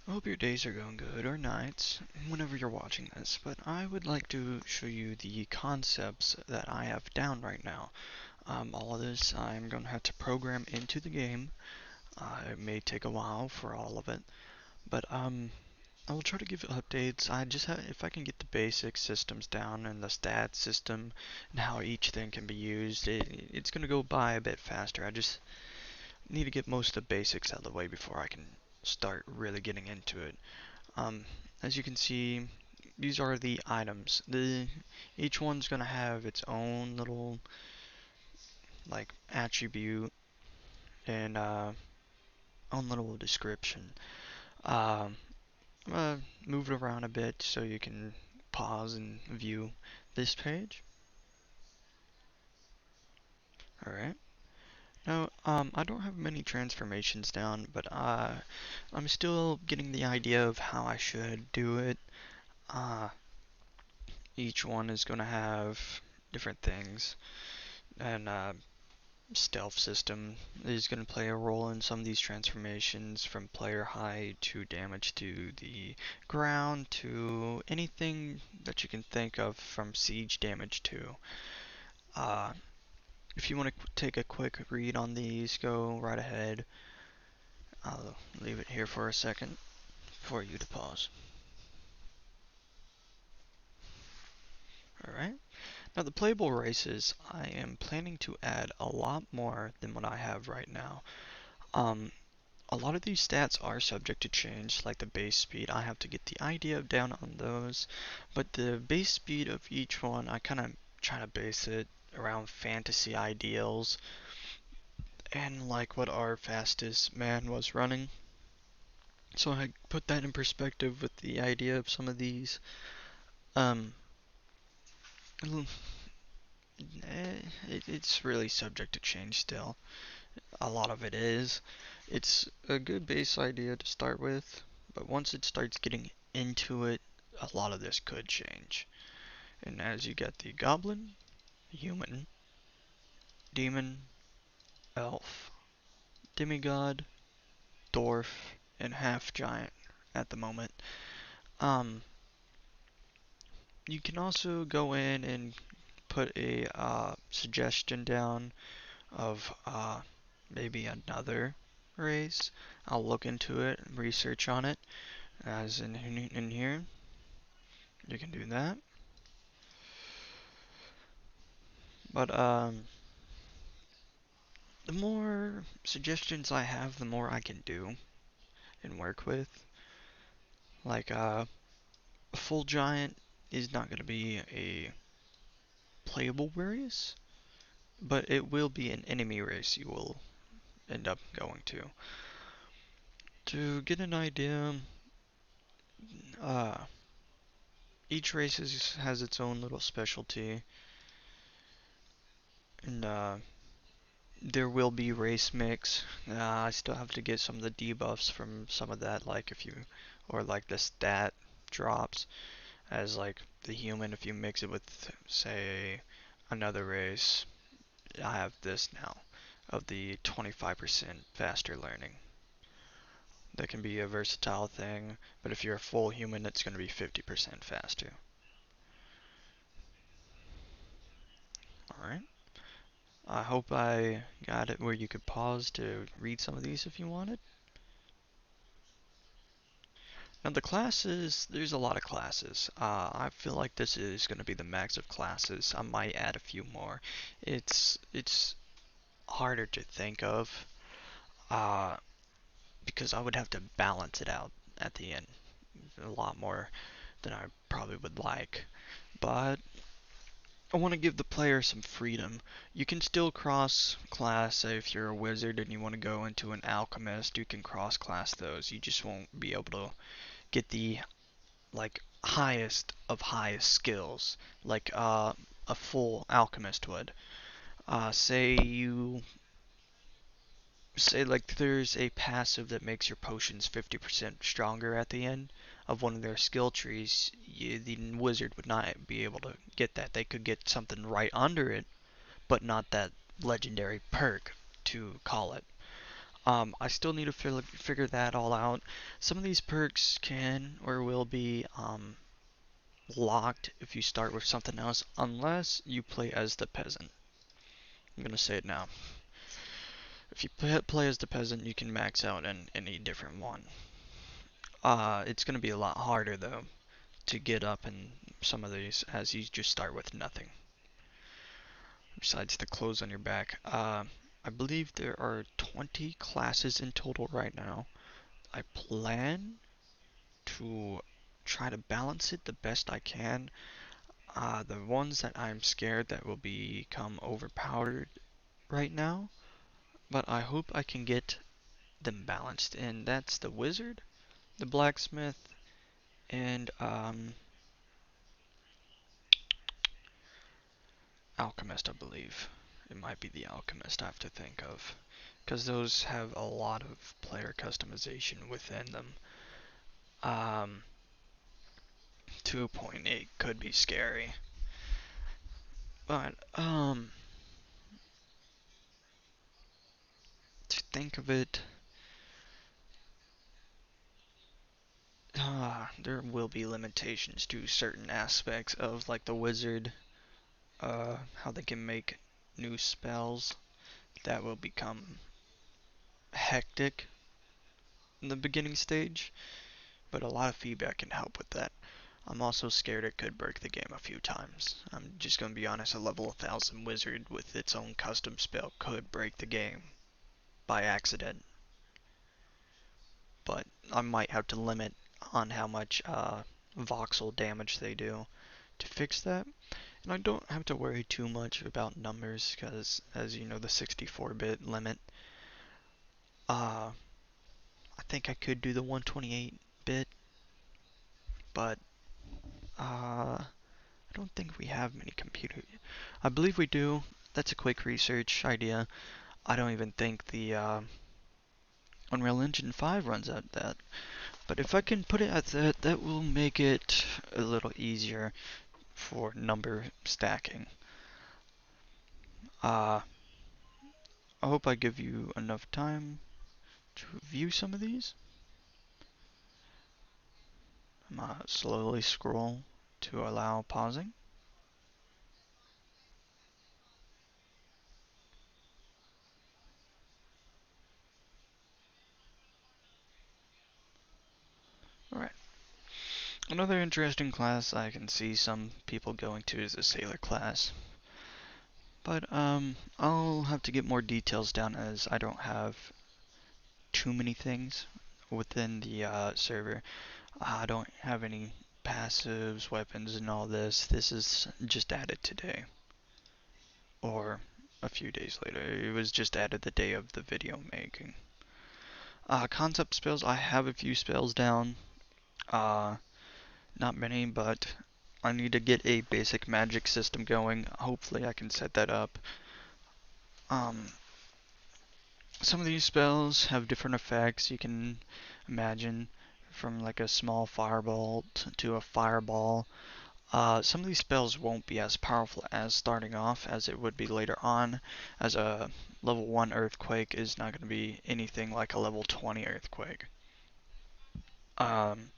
I hope your days are going good, or nights, whenever you're watching this, but I would like to show you the concepts that I have down right now. All of this I'm going to have to program into the game. It may take a while for all of it, but I will try to give updates. If I can get the basic systems down and the stat system and how each thing can be used, it's going to go by a bit faster. I just need to get most of the basics out of the way before I can start really getting into it. Um, as you can see, these are the items. Each one's gonna have its own little like attribute and own little description. Um, I'm gonna move it around a bit so you can pause and view this page. All right. Now, I don't have many transformations down, but I'm still getting the idea of how I should do it. Uh, each one is gonna have different things, and stealth system is going to play a role in some of these transformations, from player height to damage to the ground to anything that you can think of, from siege damage to. Uh, if you want to take a quick read on these, go right ahead. I'll leave it here for a second for you to pause. Alright, now the playable races, I am planning to add a lot more than what I have right now. Um, A lot of these stats are subject to change, like the base speed. I have to get the idea down on those, but the base speed of each one, I kind of try to base it around fantasy ideals and like what our fastest man was running. So I put that in perspective with the idea of some of these. Um, it's really subject to change still. A lot of it is. It's a good base idea to start with, but once it starts getting into it, a lot of this could change. And as you get the goblin, human, demon, elf, demigod, dwarf, and half giant at the moment, um, you can also go in and put a suggestion down of maybe another race. I'll look into it, research on it, as in here. You can do that. But the more suggestions I have, the more I can do and work with. Like a full giant is not going to be a playable race, but it will be an enemy race you will end up going to. To get an idea, uh, each race has its own little specialty, and there will be race mix. I still have to get some of the debuffs from some of that, like if you, or like the stat drops, as like the human, if you mix it with, say, another race, I have this now, of the 25% faster learning. That can be a versatile thing, but if you're a full human, it's going to be 50% faster. Alright. I hope I got it where you could pause to read some of these if you wanted. Now the classes, there's a lot of classes. I feel like this is going to be the max of classes. I might add a few more. It's harder to think of, uh, because I would have to balance it out at the end a lot more than I probably would like. But I want to give the player some freedom. You can still cross class, say if you're a wizard and you want to go into an alchemist, you can cross class those. You just won't be able to get the like highest of highest skills like a full alchemist would. Say like there's a passive that makes your potions 50% stronger at the end of one of their skill trees. The wizard would not be able to get that. They could get something right under it, but not that legendary perk to call it. I still need to figure that all out. Some of these perks can or will be locked if you start with something else, unless you play as the peasant. I'm gonna say it now. If you play as the peasant, you can max out in any different one. It's gonna be a lot harder though to get up in some of these as you just start with nothing besides the clothes on your back. I believe there are 20 classes in total right now. I plan to try to balance it the best I can. The ones that I'm scared that will become overpowered right now, but I hope I can get them balanced, and that's the wizard, the blacksmith, and alchemist, I believe. It might be the alchemist I have to think of, because those have a lot of player customization within them. Um, 2.8 could be scary, but to think of it, there will be limitations to certain aspects of like the wizard, how they can make new spells that will become hectic in the beginning stage, but a lot of feedback can help with that. I'm also scared it could break the game a few times. I'm just gonna be honest, a level 1000 wizard with its own custom spell could break the game by accident, but I might have to limit on how much voxel damage they do to fix that. And I don't have to worry too much about numbers because, as you know, the 64-bit limit. Uh, I think I could do the 128-bit, but I don't think we have many computers. I believe we do. That's a quick research idea. I don't even think the Unreal Engine 5 runs at that. But if I can put it at that, that will make it a little easier for number stacking. Uh, I hope I give you enough time to view some of these. I'm slowly scroll to allow pausing. Alright. Another interesting class I can see some people going to is the sailor class. But I'll have to get more details down as I don't have too many things within the server. I don't have any passives, weapons, and all this. This is just added today. Or a few days later. It was just added the day of the video making. Concept spells, I have a few spells down. Not many, but I need to get a basic magic system going. Hopefully I can set that up. Um, some of these spells have different effects you can imagine, from like a small fireball to a fireball. Some of these spells won't be as powerful as starting off as it would be later on, as a level 1 earthquake is not going to be anything like a level 20 earthquake. Um,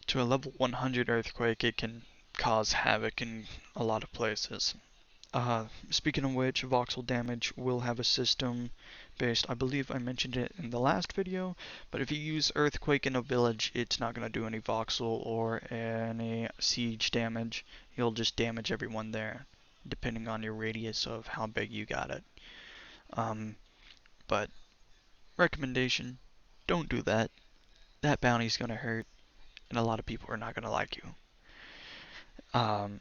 to a level 100 earthquake, it can cause havoc in a lot of places. Speaking of which, voxel damage will have a system based, I believe I mentioned it in the last video, but if you use earthquake in a village, it's not going to do any voxel or any siege damage. You'll just damage everyone there, depending on your radius of how big you got it. But recommendation, don't do that. That bounty's going to hurt, and a lot of people are not going to like you. Um,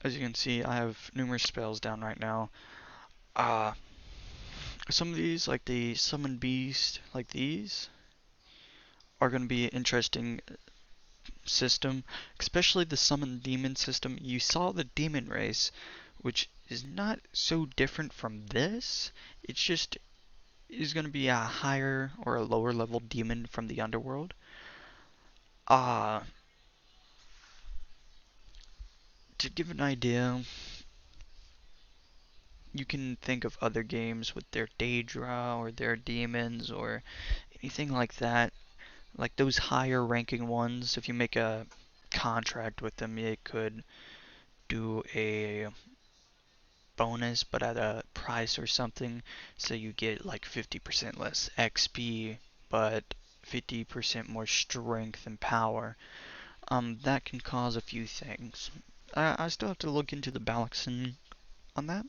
as you can see, I have numerous spells down right now. Uh, some of these, like the Summon Beast, like these, are going to be an interesting system, especially the Summon Demon system. You saw the Demon race, which is not so different from this. It's just is going to be a higher or a lower level demon from the underworld. Uh, to give an idea, you can think of other games with their Daedra or their demons or anything like that. Like those higher ranking ones, if you make a contract with them, it could do a bonus but at a price or something. So you get like 50% less XP but 50% more strength and power. That can cause a few things. I still have to look into the balancing on that,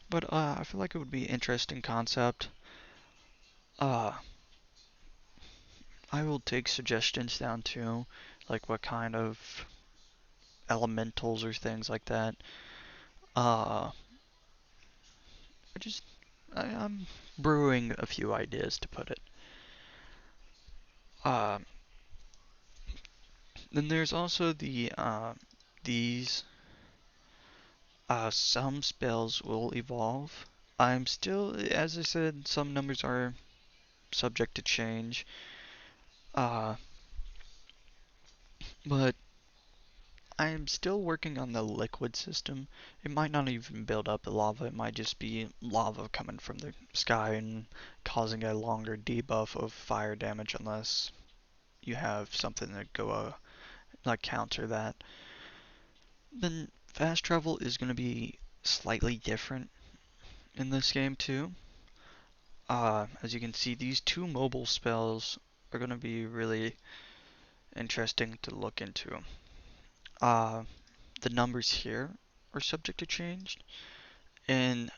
but I feel like it would be an interesting concept. Uh, I will take suggestions down too, like what kind of elementals or things like that. Uh, I just I'm brewing a few ideas to put it. Uh, then there's also these some spells will evolve. I'm still, as I said, some numbers are subject to change. Uh, but I am still working on the liquid system. It might not even build up the lava, it might just be lava coming from the sky and causing a longer debuff of fire damage unless you have something to go like counter that. Then fast travel is going to be slightly different in this game too. As you can see, these two mobile spells are going to be really interesting to look into. Uh, the numbers here are subject to change, and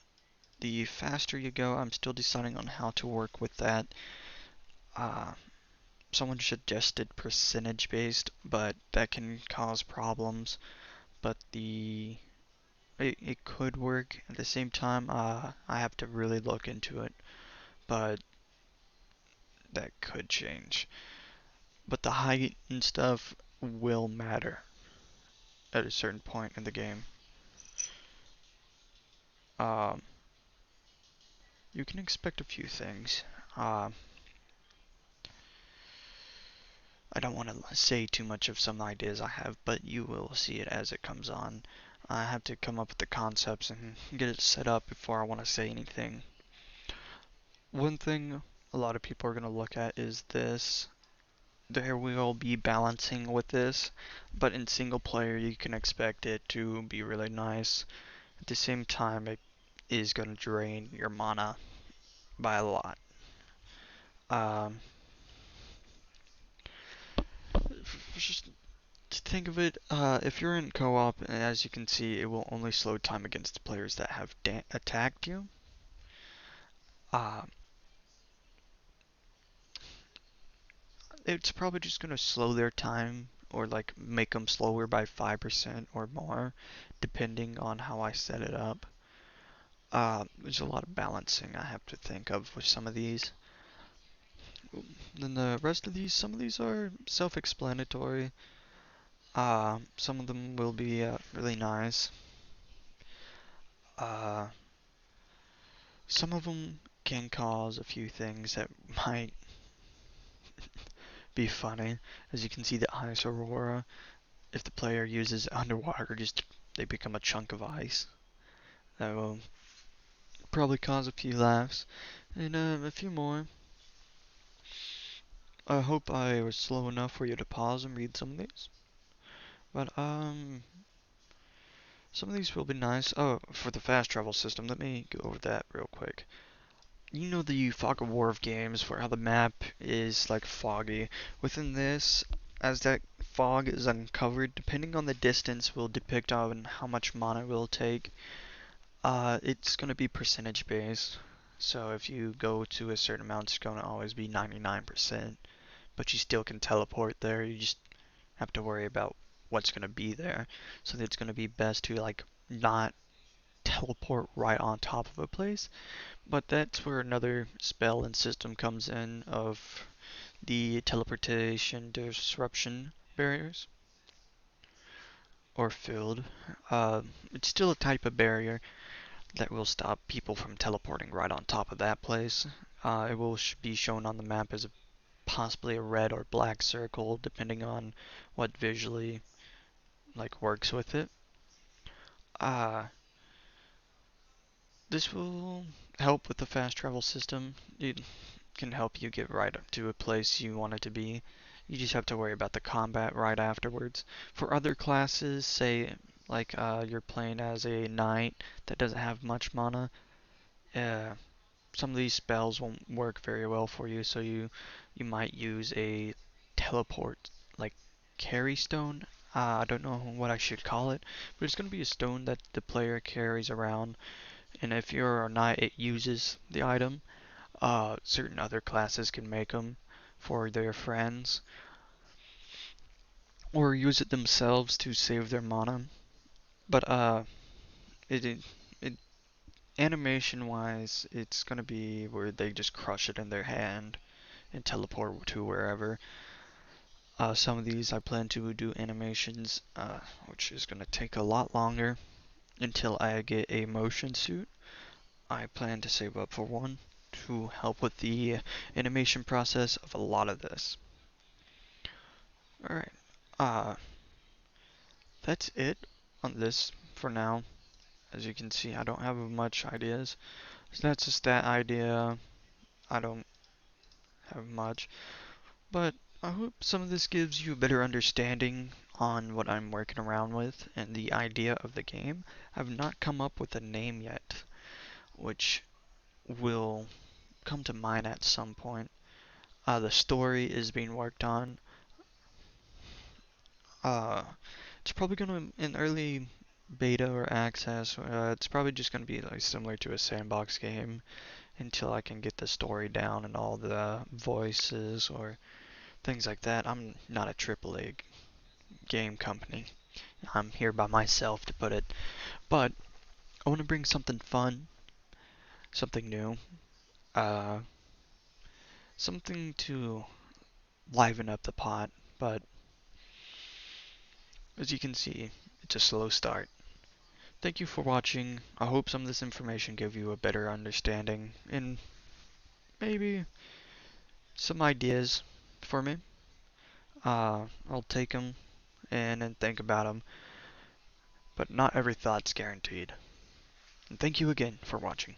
the faster you go, I'm still deciding on how to work with that. Uh, Someone suggested percentage based, but that can cause problems. But it could work at the same time. I have to really look into it, but that could change. But the height and stuff will matter at a certain point in the game. Um, you can expect a few things. Uh, I don't want to say too much of some ideas I have, but you will see it as it comes on. I have to come up with the concepts and get it set up before I want to say anything. One thing a lot of people are going to look at is this. There will be balancing with this, but in single player you can expect it to be really nice. At the same time, it is going to drain your mana by a lot. Um, just to think of it, if you're in co-op, as you can see, it will only slow time against the players that have attacked you. Uh, it's probably just gonna slow their time or like make them slower by 5% or more, depending on how I set it up. There's a lot of balancing I have to think of with some of these. Then the rest of these, some of these are self-explanatory. Some of them will be really nice. Uh, some of them can cause a few things that might be funny. As you can see, the ice aurora, if the player uses underwater, just they become a chunk of ice. That will probably cause a few laughs and a few more. I hope I was slow enough for you to pause and read some of these. But some of these will be nice. Oh, for the fast travel system, let me go over that real quick. You know the fog of war of games where how the map is like foggy. Within this, as that fog is uncovered, depending on the distance will depict on how much mana it will take. It's gonna be percentage based. So if you go to a certain amount, it's gonna always be 99%. But you still can teleport there. You just have to worry about what's gonna be there. So it's gonna be best to like not teleport right on top of a place. But that's where another spell and system comes in of the teleportation disruption barriers or field. It's still a type of barrier that will stop people from teleporting right on top of that place. It will be shown on the map as possibly a red or black circle depending on what visually like works with it. Uh, This will help with the fast travel system. It can help you get right up to a place you want it to be. You just have to worry about the combat right afterwards. For other classes, say like you're playing as a knight that doesn't have much mana, uh, some of these spells won't work very well for you, so you might use a teleport like carry stone. I don't know what I should call it, but it's going to be a stone that the player carries around, and if you're a knight, it uses the item. Certain other classes can make them for their friends, or use it themselves to save their mana. But it, it, it animation wise, it's gonna be where they just crush it in their hand and teleport to wherever. Some of these I plan to do animations, which is gonna take a lot longer until I get a motion suit. I plan to save up for one to help with the animation process of a lot of this. Alright, uh, that's it on this for now. As you can see, I don't have much ideas. So that's just that idea. I don't have much. But I hope some of this gives you a better understanding on what I'm working around with and the idea of the game. I've not come up with a name yet, which will come to mind at some point. The story is being worked on. Uh, it's probably gonna in early beta or access. It's probably just gonna be like similar to a sandbox game until I can get the story down and all the voices or things like that. I'm not a AAA game company. I'm here by myself to put it. But I want to bring something fun, something new, uh, something to liven up the pot. But as you can see, it's a slow start. Thank you for watching. I hope some of this information gave you a better understanding and maybe some ideas for me. I'll take them and think about them, but not every thought's guaranteed. And thank you again for watching.